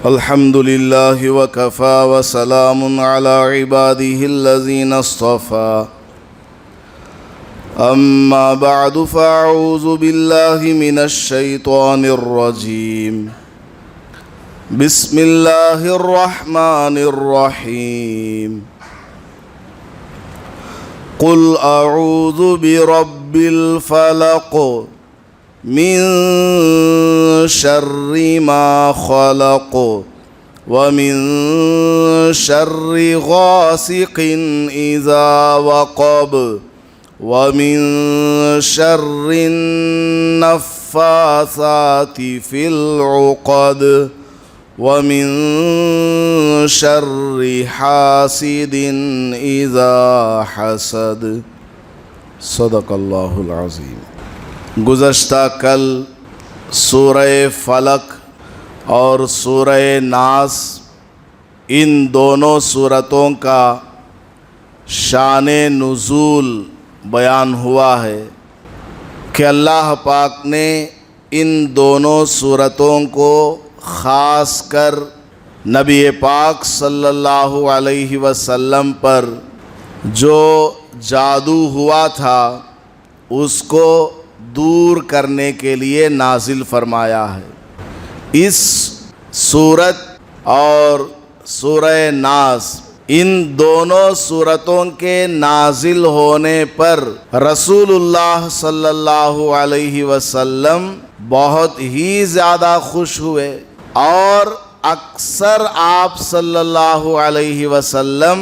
الحمد لله وكفى وسلام على عباده الذين اصطفى أما بعد فأعوذ بالله من الشيطان الرجيم بسم الله الرحمن الرحيم قل أعوذ برب الفلق من شر ما خلق ومن شر غاسق إذا وقب ومن شر النفاثات في العقد ومن شر حاسد إذا حسد صدق اللہ العظیم۔ گزشتہ کل سورہ فلق اور سورہ ناس ان دونوں سورتوں کا شان نزول بیان ہوا ہے کہ اللہ پاک نے ان دونوں سورتوں کو خاص کر نبی پاک صلی اللہ علیہ وسلم پر جو جادو ہوا تھا اس کو دور کرنے کے لیے نازل فرمایا ہے۔ اس سورت اور سورہ ناس ان دونوں سورتوں کے نازل ہونے پر رسول اللہ صلی اللہ علیہ وسلم بہت ہی زیادہ خوش ہوئے اور اکثر آپ صلی اللہ علیہ وسلم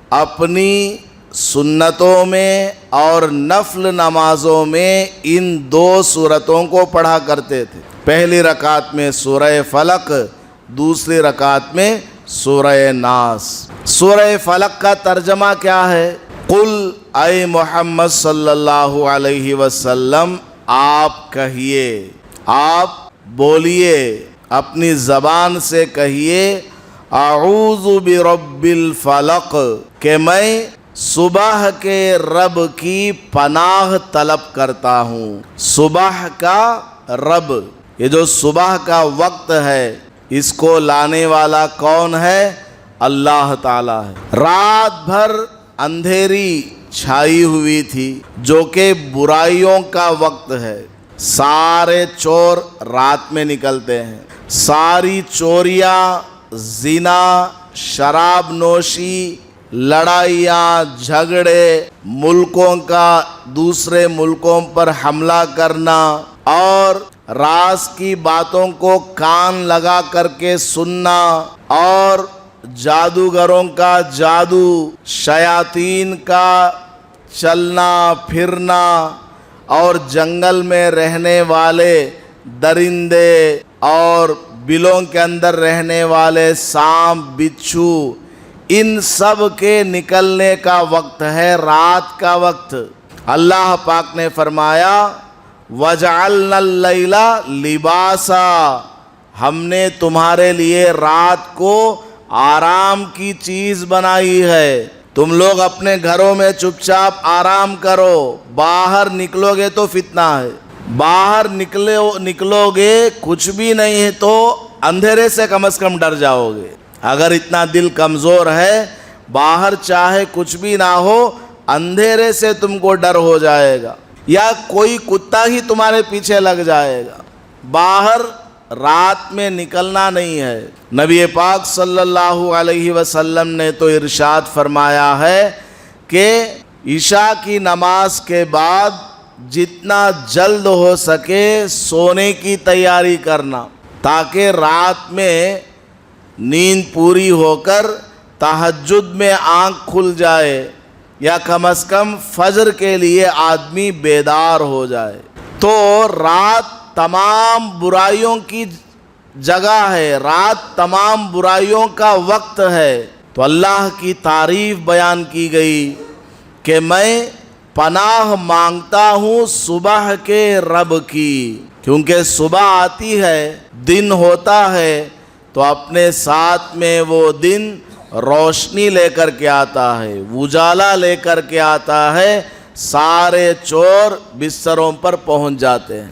اپنی سنتوں میں اور نفل نمازوں میں ان دو سورتوں کو پڑھا کرتے تھے۔ پہلی رکعت میں سورہ فلق، دوسری رکعت میں سورہ ناس۔ سورہ فلق کا ترجمہ کیا ہے؟ قل اے محمد صلی اللہ علیہ وسلم آپ کہیے، آپ بولیے، اپنی زبان سے کہیے اعوذ برب الفلق کہ میں صبح کے رب کی پناہ طلب کرتا ہوں۔ صبح کا رب، یہ جو صبح کا وقت ہے اس کو لانے والا کون ہے؟ اللہ تعالی ہے۔ رات بھر اندھیری چھائی ہوئی تھی جو کہ برائیوں کا وقت ہے۔ سارے چور رات میں نکلتے ہیں، ساری چوریاں، زنا، شراب نوشی، لڑائیاں، جھگڑے، ملکوں کا دوسرے ملکوں پر حملہ کرنا اور راز کی باتوں کو کان لگا کر کے سننا اور جادوگروں کا جادو، شیاطین کا چلنا پھرنا اور جنگل میں رہنے والے درندے اور بلوں کے اندر رہنے والے سانپ بچھو، ان سب کے نکلنے کا وقت ہے، رات کا وقت۔ اللہ پاک نے فرمایا وَجَعَلْنَا اللَّيْلَ لِبَاسًا، ہم نے تمہارے لیے رات کو آرام کی چیز بنائی ہے۔ تم لوگ اپنے گھروں میں چپ چاپ آرام کرو، باہر نکلو گے تو فتنہ ہے، باہر نکلو گے کچھ بھی نہیں ہے تو اندھیرے سے کم از کم ڈر جاؤ گے۔ اگر اتنا دل کمزور ہے، باہر چاہے کچھ بھی نہ ہو اندھیرے سے تم کو ڈر ہو جائے گا یا کوئی کتا ہی تمہارے پیچھے لگ جائے گا، باہر رات میں نکلنا نہیں ہے۔ نبی پاک صلی اللہ علیہ وسلم نے تو ارشاد فرمایا ہے کہ عشاء کی نماز کے بعد جتنا جلد ہو سکے سونے کی تیاری کرنا تاکہ رات میں نیند پوری ہو کر تہجد میں آنکھ کھل جائے یا کم از کم فجر کے لیے آدمی بیدار ہو جائے۔ تو رات تمام برائیوں کی جگہ ہے، رات تمام برائیوں کا وقت ہے۔ تو اللہ کی تعریف بیان کی گئی کہ میں پناہ مانگتا ہوں صبح کے رب کی، کیونکہ صبح آتی ہے، دن ہوتا ہے تو اپنے ساتھ میں وہ دن روشنی لے کر کے آتا ہے، اجالا لے کر کے آتا ہے، سارے چور بستروں پر پہنچ جاتے ہیں،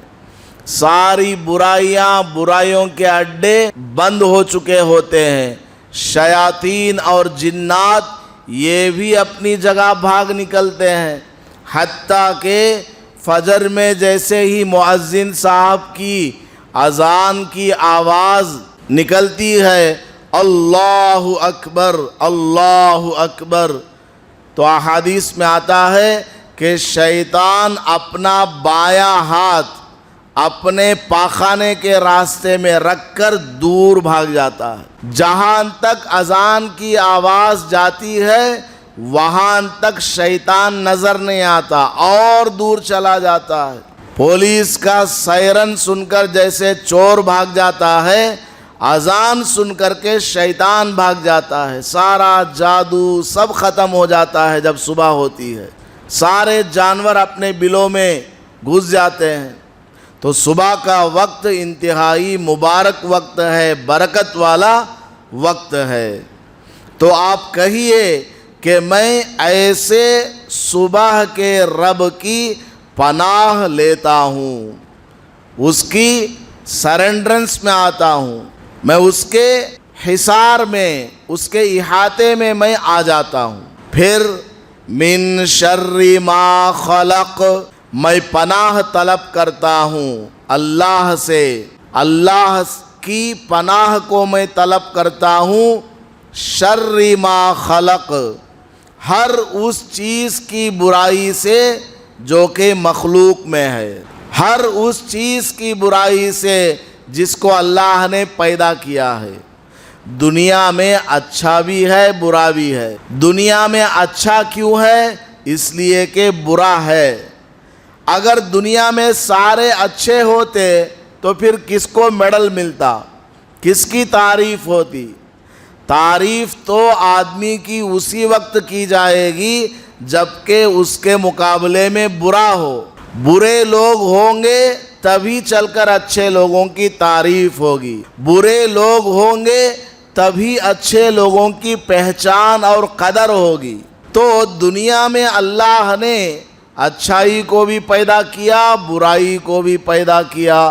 ساری برائیوں کے اڈے بند ہو چکے ہوتے ہیں. شیاطین اور جنات یہ بھی اپنی جگہ بھاگ نکلتے ہیں. حتیٰ کہ فجر میں جیسے ہی مؤذن صاحب کی اذان کی آواز نکلتی ہے اللہ اکبر اللہ اکبر، تو احادیث میں آتا ہے کہ شیطان اپنا بایاں ہاتھ اپنے پاخانے کے راستے میں رکھ کر دور بھاگ جاتا ہے. جہاں تک اذان کی آواز جاتی ہے وہاں تک شیطان نظر نہیں آتا اور دور چلا جاتا ہے. پولیس کا سائرن سن کر جیسے چور بھاگ جاتا ہے، اذان سن کر کے شیطان بھاگ جاتا ہے. سارا جادو سب ختم ہو جاتا ہے جب صبح ہوتی ہے. سارے جانور اپنے بلوں میں گھس جاتے ہیں. تو صبح کا وقت انتہائی مبارک وقت ہے، برکت والا وقت ہے. تو آپ کہیے کہ میں ایسے صبح کے رب کی پناہ لیتا ہوں، اس کی سرنڈرنس میں آتا ہوں، میں اس کے حصار میں، اس کے احاطے میں میں آ جاتا ہوں. پھر من شر ما خلق، میں پناہ طلب کرتا ہوں اللہ سے، اللہ کی پناہ کو میں طلب کرتا ہوں. شر ما خلق، ہر اس چیز کی برائی سے جو کہ مخلوق میں ہے، ہر اس چیز کی برائی سے جس کو اللہ نے پیدا کیا ہے. دنیا میں اچھا بھی ہے برا بھی ہے. دنیا میں اچھا کیوں ہے؟ اس لیے کہ برا ہے. اگر دنیا میں سارے اچھے ہوتے تو پھر کس کو میڈل ملتا، کس کی تعریف ہوتی؟ تعریف تو آدمی کی اسی وقت کی جائے گی جبکہ اس کے مقابلے میں برا ہو. برے لوگ ہوں گے تبھی چل کر اچھے لوگوں کی تعریف ہوگی. برے لوگ ہوں گے تبھی اچھے لوگوں کی پہچان اور قدر ہوگی. تو دنیا میں اللہ نے اچھائی کو بھی پیدا کیا، برائی کو بھی پیدا کیا،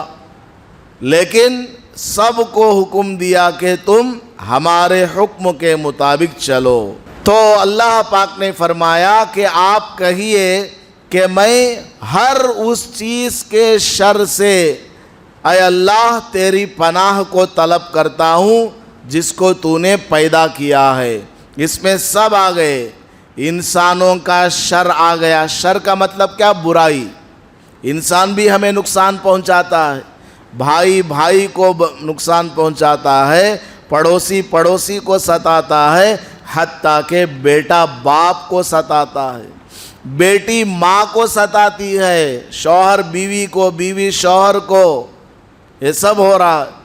لیکن سب کو حکم دیا کہ تم ہمارے حکم کے مطابق چلو. تو اللہ پاک نے فرمایا کہ آپ کہیے کہ میں ہر اس چیز کے شر سے اے اللہ تیری پناہ کو طلب کرتا ہوں جس کو تو نے پیدا کیا ہے. اس میں سب آ گئے، انسانوں کا شر آ گیا. شر کا مطلب کیا؟ برائی. انسان بھی ہمیں نقصان پہنچاتا ہے، بھائی بھائی کو نقصان پہنچاتا ہے، پڑوسی پڑوسی کو ستاتا ہے، حتیٰ کہ بیٹا باپ کو ستاتا ہے، بیٹی ماں کو ستاتی ہے، شوہر بیوی کو، بیوی شوہر کو. یہ سب ہو رہا ہے.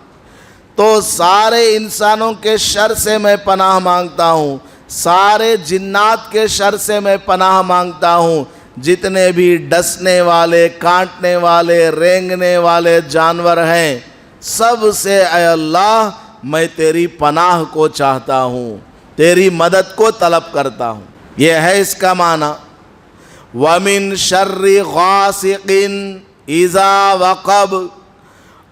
تو سارے انسانوں کے شر سے میں پناہ مانگتا ہوں، سارے جنات کے شر سے میں پناہ مانگتا ہوں. جتنے بھی ڈسنے والے، کاٹنے والے، رینگنے والے جانور ہیں، سب سے اے اللہ میں تیری پناہ کو چاہتا ہوں، تیری مدد کو طلب کرتا ہوں. یہ ہے اس کا معنی. وَمِن شَرِّ غَاسِقٍ إِذَا وَقَبَ،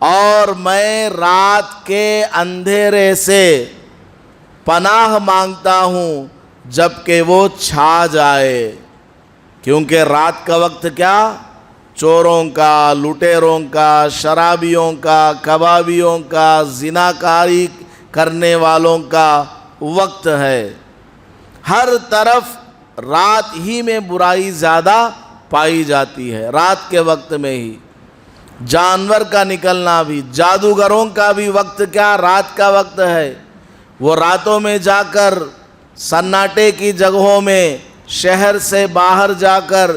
اور میں رات کے اندھیرے سے پناہ مانگتا ہوں جب کہ وہ چھا جائے. کیونکہ رات کا وقت کیا؟ چوروں کا، لٹیروں کا، شرابیوں کا، کبابیوں کا، زناکاری کرنے والوں کا وقت ہے. ہر طرف رات ہی میں برائی زیادہ پائی جاتی ہے، رات کے وقت میں ہی. جانور کا نکلنا بھی، جادوگروں کا بھی وقت کیا؟ رات کا وقت ہے. وہ راتوں میں جا کر سناٹے کی جگہوں میں، شہر سے باہر جا کر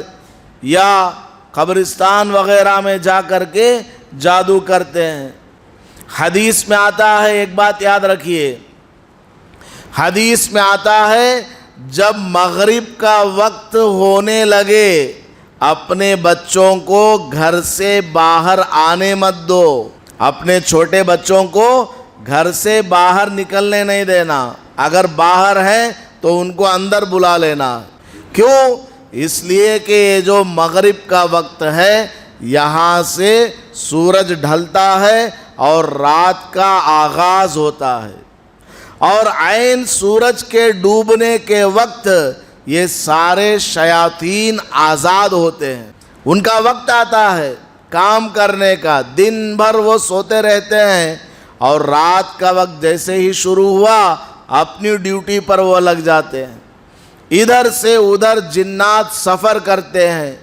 یا قبرستان وغیرہ میں جا کر کے جادو کرتے ہیں. حدیث میں آتا ہے، ایک بات یاد رکھیے، حدیث میں آتا ہے جب مغرب کا وقت ہونے لگے اپنے بچوں کو گھر سے باہر آنے مت دو. اپنے چھوٹے بچوں کو گھر سے باہر نکلنے نہیں دینا. اگر باہر ہیں تو ان کو اندر بلا لینا. کیوں؟ اس لیے کہ یہ جو مغرب کا وقت ہے یہاں سے سورج ڈھلتا ہے اور رات کا آغاز ہوتا ہے، اور عین سورج کے ڈوبنے کے وقت یہ سارے شیاطین آزاد ہوتے ہیں، ان کا وقت آتا ہے کام کرنے کا، دن بھر وہ سوتے رہتے ہیں، اور رات کا وقت جیسے ہی شروع ہوا اپنی ڈیوٹی پر وہ لگ جاتے ہیں۔ ادھر سے ادھر جنات سفر کرتے ہیں،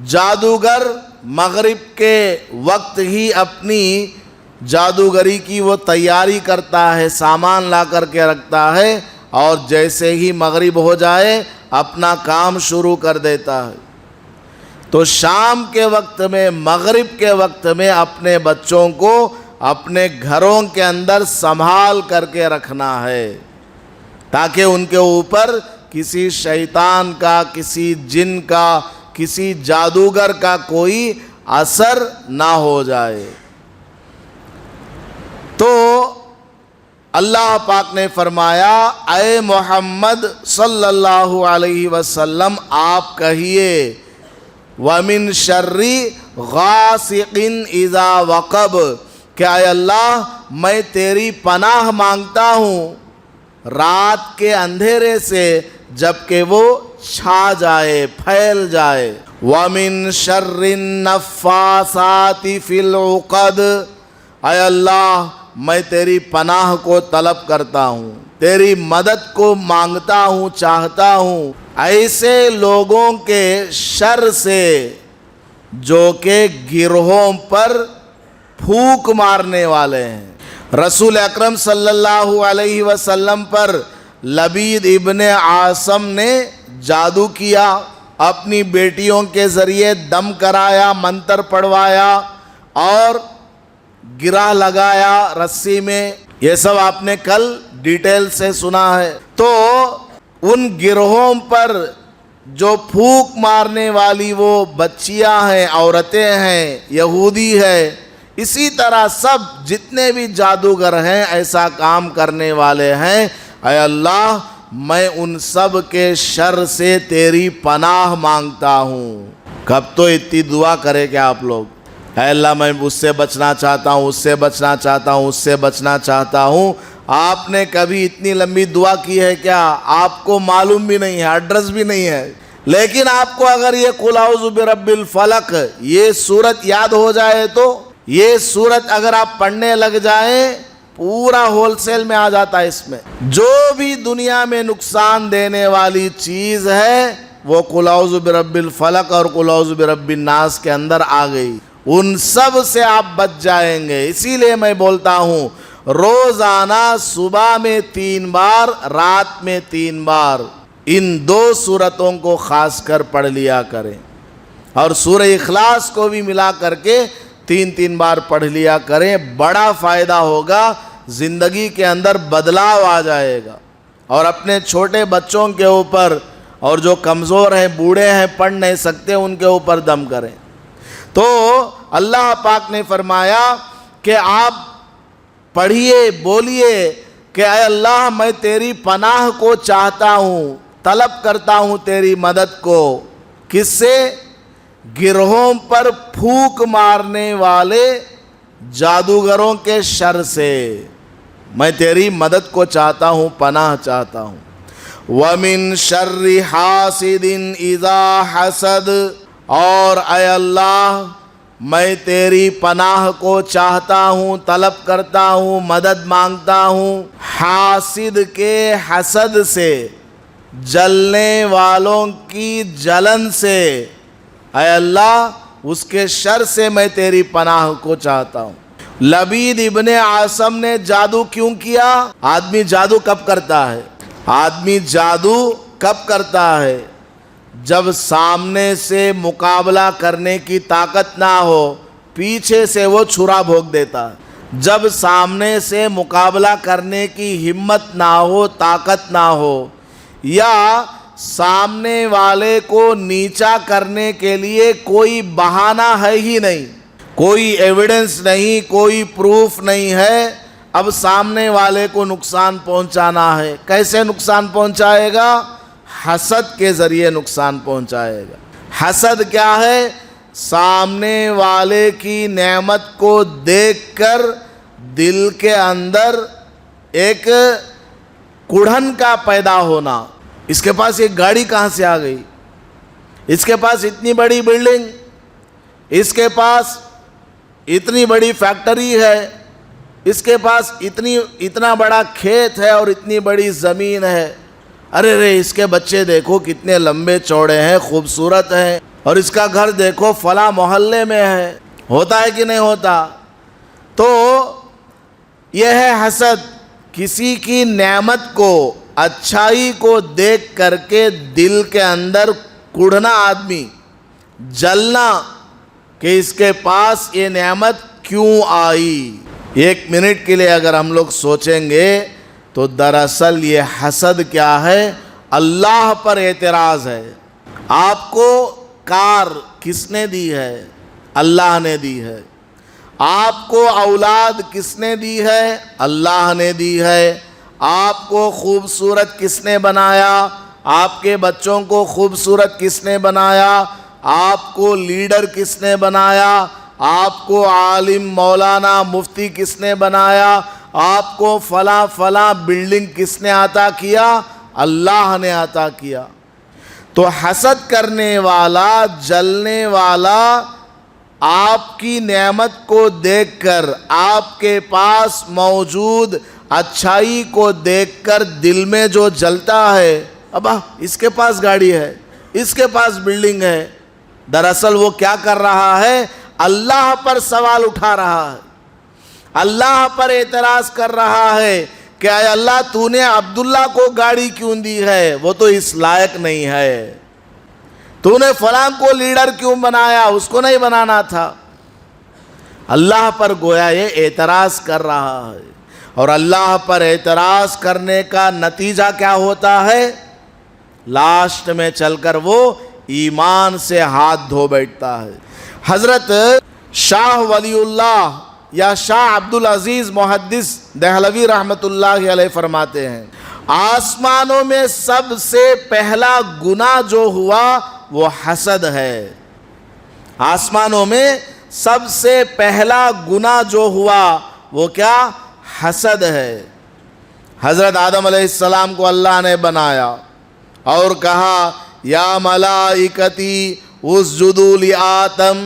جادوگر مغرب کے وقت ہی اپنی جادوگری کی وہ تیاری کرتا ہے، سامان لا کر کے رکھتا ہے، اور جیسے ہی مغرب ہو جائے اپنا کام شروع کر دیتا ہے۔ تو شام کے وقت میں، مغرب کے وقت میں اپنے بچوں کو اپنے گھروں کے اندر سنبھال کر کے رکھنا ہے، تاکہ ان کے اوپر کسی شیطان کا، کسی جن کا، کسی جادوگر کا کوئی اثر نہ ہو جائے۔ تو اللہ پاک نے فرمایا، اے محمد صلی اللہ علیہ وسلم آپ کہیے، وَمِن شَرِّ غَاسِقٍ اِذَا وَقَبَ، کہ اے اللہ میں تیری پناہ مانگتا ہوں رات کے اندھیرے سے جبکہ وہ چھا جائے، پھیل جائے۔ وَمِن شَرِّ النَّفَّاثَاتِ فِي الْعُقَدِ، اے اللہ میں تیری پناہ کو طلب کرتا ہوں، تیری مدد کو مانگتا ہوں، چاہتا ہوں ایسے لوگوں کے شر سے جو کہ گروہوں پر پھونک مارنے والے ہیں۔ رسول اکرم صلی اللہ علیہ وسلم پر لبید ابن عاصم نے جادو کیا، اپنی بیٹیوں کے ذریعے دم کرایا، منتر پڑھوایا اور گرہ لگایا رسی میں، یہ سب آپ نے کل ڈیٹیل سے سنا ہے۔ تو ان گروہوں پر جو پھونک مارنے والی وہ بچیاں ہیں، عورتیں ہیں، یہودی ہے، اسی طرح سب جتنے بھی جادوگر ہیں، ایسا کام کرنے والے ہیں، اے اللہ میں ان سب کے شر سے تیری پناہ مانگتا ہوں۔ کب تو اتنی دعا کرے کہ آپ لوگ، اے اللہ میں اس سے بچنا چاہتا ہوں، اس سے بچنا چاہتا ہوں، اس سے بچنا چاہتا ہوں۔ آپ نے کبھی اتنی لمبی دعا کی ہے کیا؟ آپ کو معلوم بھی نہیں ہے، ایڈریس بھی نہیں ہے، لیکن آپ کو اگر یہ قل اعوذ برب الفلق یہ سورت یاد ہو جائے تو یہ سورت اگر آپ پڑھنے لگ جائیں پورا ہول سیل میں آ جاتا ہے۔ اس میں جو بھی دنیا میں نقصان دینے والی چیز ہے وہ قل اعوذ برب الفلق اور قل اعوذ برب الناس کے اندر آ گئی، ان سب سے آپ بچ جائیں گے۔ اسی لیے میں بولتا ہوں روزانہ صبح میں 3 بار، رات میں 3 بار ان 2 سورتوں کو خاص کر پڑھ لیا کریں، اور سورہ اخلاص کو بھی ملا کر کے 3 بار پڑھ لیا کریں، بڑا فائدہ ہوگا، زندگی کے اندر بدلاؤ آ جائے گا۔ اور اپنے چھوٹے بچوں کے اوپر اور جو کمزور ہیں، بوڑھے ہیں، پڑھ نہیں سکتے، ان کے اوپر دم کریں۔ تو اللہ پاک نے فرمایا کہ آپ پڑھیے، بولیے کہ اے اللہ میں تیری پناہ کو چاہتا ہوں، طلب کرتا ہوں تیری مدد کو، کس سے؟ گروہوں پر پھونک مارنے والے جادوگروں کے شر سے میں تیری مدد کو چاہتا ہوں، پناہ چاہتا ہوں۔ وَمِن شَرِّ حَاسِدٍ اِذَا حَسَدَ، اور اے اللہ میں تیری پناہ کو چاہتا ہوں، طلب کرتا ہوں، مدد مانگتا ہوں حاسد کے حسد سے، جلنے والوں کی جلن سے، اے اللہ اس کے شر سے میں تیری پناہ کو چاہتا ہوں۔ لبید ابن عاصم نے جادو کیوں کیا؟ آدمی جادو کب کرتا ہے؟ آدمی جادو کب کرتا ہے؟ جب سامنے سے مقابلہ کرنے کی طاقت نہ ہو، پیچھے سے وہ چھرا بھونک دیتا ہے۔ جب سامنے سے مقابلہ کرنے کی ہمت نہ ہو، طاقت نہ ہو، یا سامنے والے کو نیچا کرنے کے لیے کوئی بہانہ ہے ہی نہیں، کوئی ایویڈنس نہیں، کوئی پروف نہیں ہے، اب سامنے والے کو نقصان پہنچانا ہے، کیسے نقصان پہنچائے گا؟ حسد کے ذریعے نقصان پہنچائے گا۔ حسد کیا ہے؟ سامنے والے کی نعمت کو دیکھ کر دل کے اندر ایک کڑھن کا پیدا ہونا. اس کے پاس ایک گاڑی کہاں سے آ گئی, اس کے پاس اتنی بڑی بلڈنگ, اس کے پاس اتنی بڑی فیکٹری ہے, اس کے پاس اتنا بڑا کھیت ہے اور اتنی بڑی زمین ہے. ارے رے اس کے بچے دیکھو کتنے لمبے چوڑے ہیں, خوبصورت ہیں, اور اس کا گھر دیکھو فلاں محلے میں ہے. ہوتا ہے کہ نہیں ہوتا؟ تو یہ ہے حسد. کسی کی نعمت کو, اچھائی کو دیکھ کر کے دل کے اندر کڑھنا, آدمی جلنا کہ اس کے پاس یہ نعمت کیوں آئی. 1 منٹ کے لیے اگر ہم لوگ سوچیں گے تو دراصل یہ حسد کیا ہے؟ اللہ پر اعتراض ہے. آپ کو کار کس نے دی ہے؟ اللہ نے دی ہے. آپ کو اولاد کس نے دی ہے؟ اللہ نے دی ہے. آپ کو خوبصورت کس نے بنایا؟ آپ کے بچوں کو خوبصورت کس نے بنایا؟ آپ کو لیڈر کس نے بنایا؟ آپ کو عالم مولانا مفتی کس نے بنایا؟ آپ کو فلاں بلڈنگ کس نے عطا کیا؟ اللہ نے عطا کیا. تو حسد کرنے والا, جلنے والا, آپ کی نعمت کو دیکھ کر, آپ کے پاس موجود اچھائی کو دیکھ کر دل میں جو جلتا ہے, ابا اس کے پاس گاڑی ہے, اس کے پاس بلڈنگ ہے, دراصل وہ کیا کر رہا ہے؟ اللہ پر سوال اٹھا رہا ہے, اللہ پر اعتراض کر رہا ہے کہ اے اللہ تو نے عبداللہ کو گاڑی کیوں دی ہے؟ وہ تو اس لائق نہیں ہے. تو نے فلاں کو لیڈر کیوں بنایا؟ اس کو نہیں بنانا تھا. اللہ پر گویا یہ اعتراض کر رہا ہے. اور اللہ پر اعتراض کرنے کا نتیجہ کیا ہوتا ہے؟ لاسٹ میں چل کر وہ ایمان سے ہاتھ دھو بیٹھتا ہے. حضرت شاہ ولی اللہ یا شاہ عبدالعزیز محدث دہلوی رحمت اللہ علیہ فرماتے ہیں, آسمانوں میں سب سے پہلا گناہ جو ہوا وہ حسد ہے. آسمانوں میں سب سے پہلا گناہ جو ہوا وہ کیا؟ حسد ہے. حضرت آدم علیہ السلام کو اللہ نے بنایا اور کہا یا ملائکتی اسجدوا لآدم,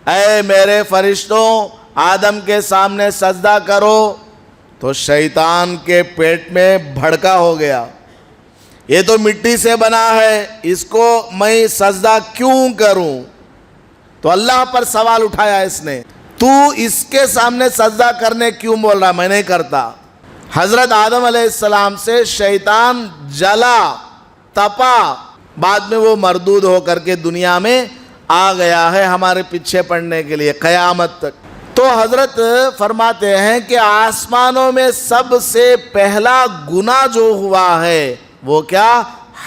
اے میرے فرشتوں آدم کے سامنے سجدہ کرو. تو شیطان کے پیٹ میں بھڑکا ہو گیا, یہ تو مٹی سے بنا ہے, اس کو میں سجدہ کیوں کروں؟ تو اللہ پر سوال اٹھایا اس نے, تو اس کے سامنے سجدہ کرنے کیوں بول رہا؟ میں نہیں کرتا. حضرت آدم علیہ السلام سے شیطان جلا, تپا, بعد میں وہ مردود ہو کر کے دنیا میں آ گیا ہے ہمارے پیچھے پڑنے کے لیے قیامت تک. تو حضرت فرماتے ہیں کہ آسمانوں میں سب سے پہلا گناہ جو ہوا ہے وہ کیا؟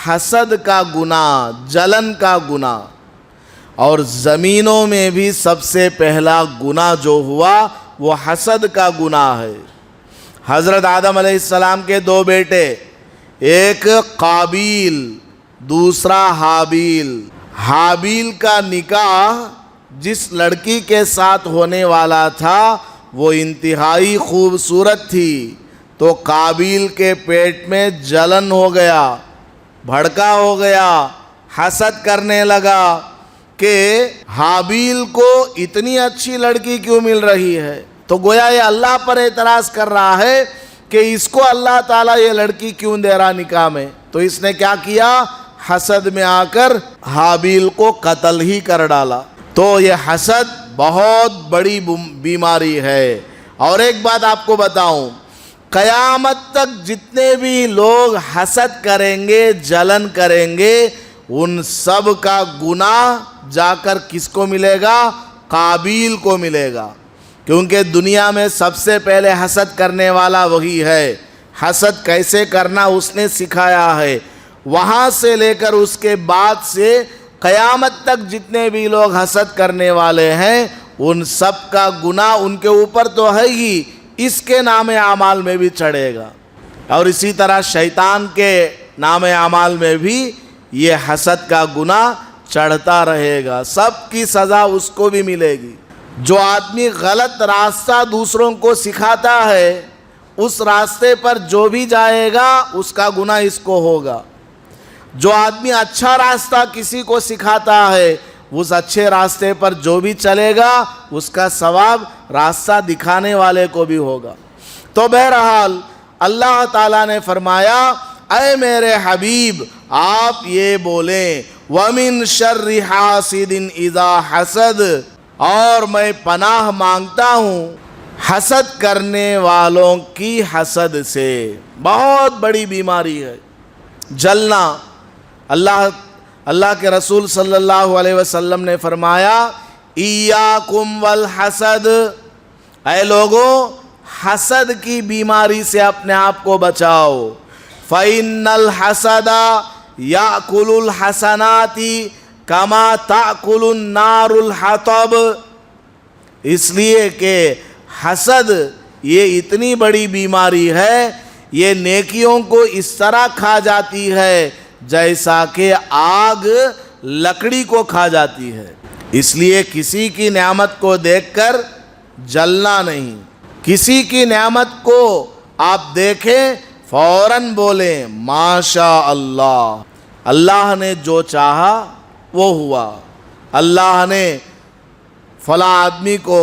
حسد کا گناہ, جلن کا گناہ. اور زمینوں میں بھی سب سے پہلا گناہ جو ہوا وہ حسد کا گناہ ہے. حضرت آدم علیہ السلام کے 2 بیٹے, ایک قابیل, دوسرا حابیل. حابیل کا نکاح جس لڑکی کے ساتھ ہونے والا تھا وہ انتہائی خوبصورت تھی. تو قابیل کے پیٹ میں جلن ہو گیا, بھڑکا ہو گیا, حسد کرنے لگا کہ حابیل کو اتنی اچھی لڑکی کیوں مل رہی ہے. تو گویا یہ اللہ پر اعتراض کر رہا ہے کہ اس کو اللہ تعالیٰ یہ لڑکی کیوں دے رہا نکاح میں. تو اس نے کیا کیا؟ حسد میں آ کر حابیل کو قتل ہی کر ڈالا. تو یہ حسد بہت بڑی بیماری ہے. اور ایک بات آپ کو بتاؤں, قیامت تک جتنے بھی لوگ حسد کریں گے, جلن کریں گے, ان سب کا گناہ جا کر کس کو ملے گا؟ قابیل کو ملے گا. کیونکہ دنیا میں سب سے پہلے حسد کرنے والا وہی ہے. حسد کیسے کرنا اس نے سکھایا ہے. وہاں سے لے کر اس کے بعد سے قیامت تک جتنے بھی لوگ حسد کرنے والے ہیں ان سب کا گناہ ان کے اوپر تو ہے ہی, اس کے نام اعمال میں بھی چڑھے گا. اور اسی طرح شیطان کے نام اعمال میں بھی یہ حسد کا گناہ چڑھتا رہے گا، سب کی سزا اس کو بھی ملے گی۔ جو آدمی غلط راستہ دوسروں کو سکھاتا ہے، اس راستے پر جو بھی جائے گا اس کا گناہ اس کو ہوگا۔ جو آدمی اچھا راستہ کسی کو سکھاتا ہے، اس اچھے راستے پر جو بھی چلے گا اس کا ثواب راستہ دکھانے والے کو بھی ہوگا۔ تو بہرحال اللہ تعالیٰ نے فرمایا اے میرے حبیب آپ یہ بولیں وَمِن شَرِّ حَاسِدٍ إِذَا حَسَدَ، اور میں پناہ مانگتا ہوں حسد کرنے والوں کی حسد سے۔ بہت بڑی بیماری ہے جلنا۔ اللہ کے رسول صلی اللہ علیہ وسلم نے فرمایا ایاکم والحسد، اے لوگوں حسد کی بیماری سے اپنے آپ کو بچاؤ۔ فَإِنَّ الْحَسَدَ يَأْكُلُ الْحَسَنَاتِ كَمَا تَأْكُلُ النَّارُ الْحَطَبَ، اس لیے کہ حسد یہ اتنی بڑی بیماری ہے، یہ نیکیوں کو اس طرح کھا جاتی ہے جیسا کہ آگ لکڑی کو کھا جاتی ہے۔ اس لیے کسی کی نعمت کو دیکھ کر جلنا نہیں، کسی کی نعمت کو آپ دیکھیں فوراً بولیں ماشاء اللہ، اللہ نے جو چاہا وہ ہوا، اللہ نے فلاں آدمی کو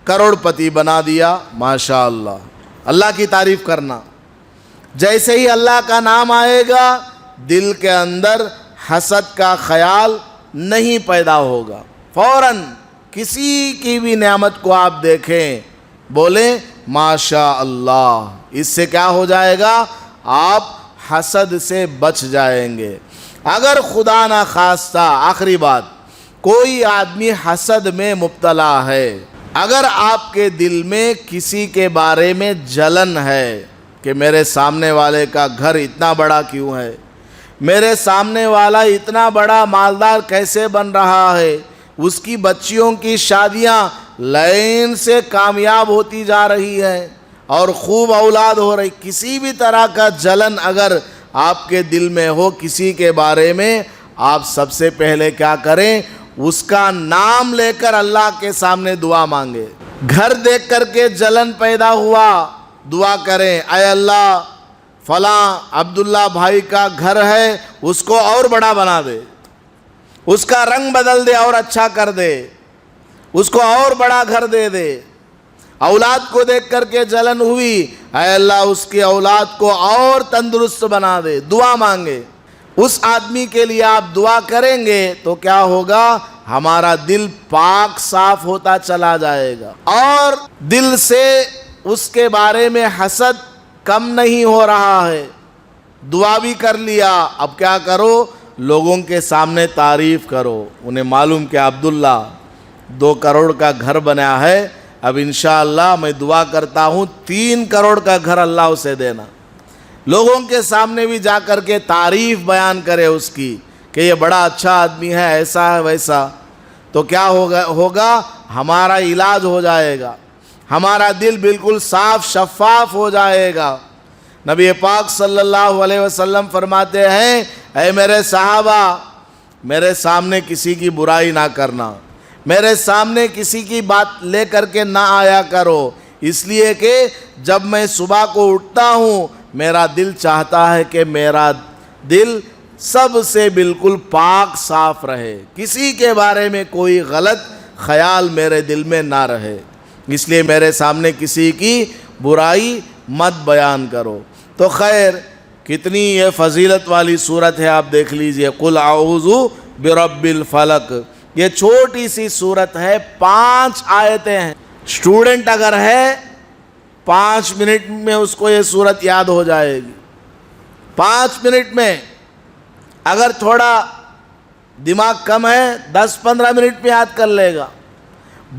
کروڑ پتی بنا دیا، ماشاء اللہ، اللہ کی تعریف کرنا۔ جیسے ہی اللہ کا نام آئے گا دل کے اندر حسد کا خیال نہیں پیدا ہوگا، فوراً کسی کی بھی نعمت کو آپ دیکھیں بولیں ماشاء اللہ، اس سے کیا ہو جائے گا آپ حسد سے بچ جائیں گے۔ اگر خدا نہ خواستہ آخری بات کوئی آدمی حسد میں مبتلا ہے، اگر آپ کے دل میں کسی کے بارے میں جلن ہے کہ میرے سامنے والے کا گھر اتنا بڑا کیوں ہے، میرے سامنے والا اتنا بڑا مالدار کیسے بن رہا ہے، اس کی بچیوں کی شادیاں لائن سے کامیاب ہوتی جا رہی ہیں اور خوب اولاد ہو رہی، کسی بھی طرح کا جلن اگر آپ کے دل میں ہو کسی کے بارے میں، آپ سب سے پہلے کیا کریں، اس کا نام لے کر اللہ کے سامنے دعا مانگے۔ گھر دیکھ کر کے جلن پیدا ہوا، دعا کریں اے اللہ فلاں عبداللہ بھائی کا گھر ہے اس کو اور بڑا بنا دے، اس کا رنگ بدل دے اور اچھا کر دے، اس کو اور بڑا گھر دے دے۔ اولاد کو دیکھ کر کے جلن ہوئی، اے اللہ اس کی اولاد کو اور تندرست بنا دے، دعا مانگے۔ اس آدمی کے لیے آپ دعا کریں گے تو کیا ہوگا، ہمارا دل پاک صاف ہوتا چلا جائے گا اور دل سے اس کے بارے میں حسد کم نہیں ہو رہا ہے۔ دعا بھی کر لیا، اب کیا کرو، لوگوں کے سامنے تعریف کرو، انہیں معلوم کہ عبداللہ 2 کروڑ کا گھر بنا ہے، اب انشاءاللہ میں دعا کرتا ہوں 3 کروڑ کا گھر اللہ اسے دینا۔ لوگوں کے سامنے بھی جا کر کے تعریف بیان کرے اس کی کہ یہ بڑا اچھا آدمی ہے، ایسا ہے ویسا، تو کیا ہوگا ہمارا علاج ہو جائے گا، ہمارا دل بالکل صاف شفاف ہو جائے گا۔ نبی پاک صلی اللہ علیہ وسلم فرماتے ہیں اے میرے صحابہ میرے سامنے کسی کی برائی نہ کرنا، میرے سامنے کسی کی بات لے کر کے نہ آیا کرو، اس لیے کہ جب میں صبح کو اٹھتا ہوں میرا دل چاہتا ہے کہ میرا دل سب سے بالکل پاک صاف رہے، کسی کے بارے میں کوئی غلط خیال میرے دل میں نہ رہے، اس لیے میرے سامنے کسی کی برائی مت بیان کرو۔ تو خیر کتنی یہ فضیلت والی صورت ہے، آپ دیکھ لیجئے، قل اعوذ برب الفلق، یہ چھوٹی سی صورت ہے، 5 آیتیں ہیں۔ اسٹوڈنٹ اگر ہے 5 منٹ میں اس کو یہ صورت یاد ہو جائے گی، 5 منٹ میں۔ اگر تھوڑا دماغ کم ہے 10-15 منٹ میں یاد کر لے گا۔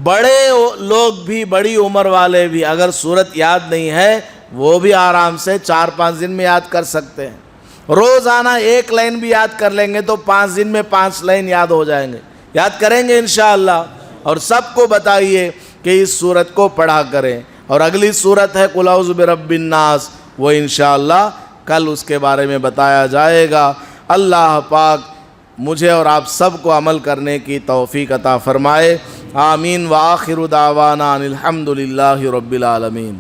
بڑے لوگ بھی، بڑی عمر والے بھی اگر صورت یاد نہیں ہے وہ بھی آرام سے 4-5 دن میں یاد کر سکتے ہیں۔ روزانہ 1 لائن بھی یاد کر لیں گے تو 5 دن میں 5 لائن یاد ہو جائیں گے، یاد کریں گے انشاءاللہ۔ اور سب کو بتائیے کہ اس صورت کو پڑھا کریں۔ اور اگلی صورت ہے قل اعوذ برب الناس، وہ انشاءاللہ کل اس کے بارے میں بتایا جائے گا۔ اللہ پاک مجھے اور آپ سب کو عمل کرنے کی توفیق عطا فرمائے۔ آمین وآخر دعوانا ان الحمد للہ رب العالمین۔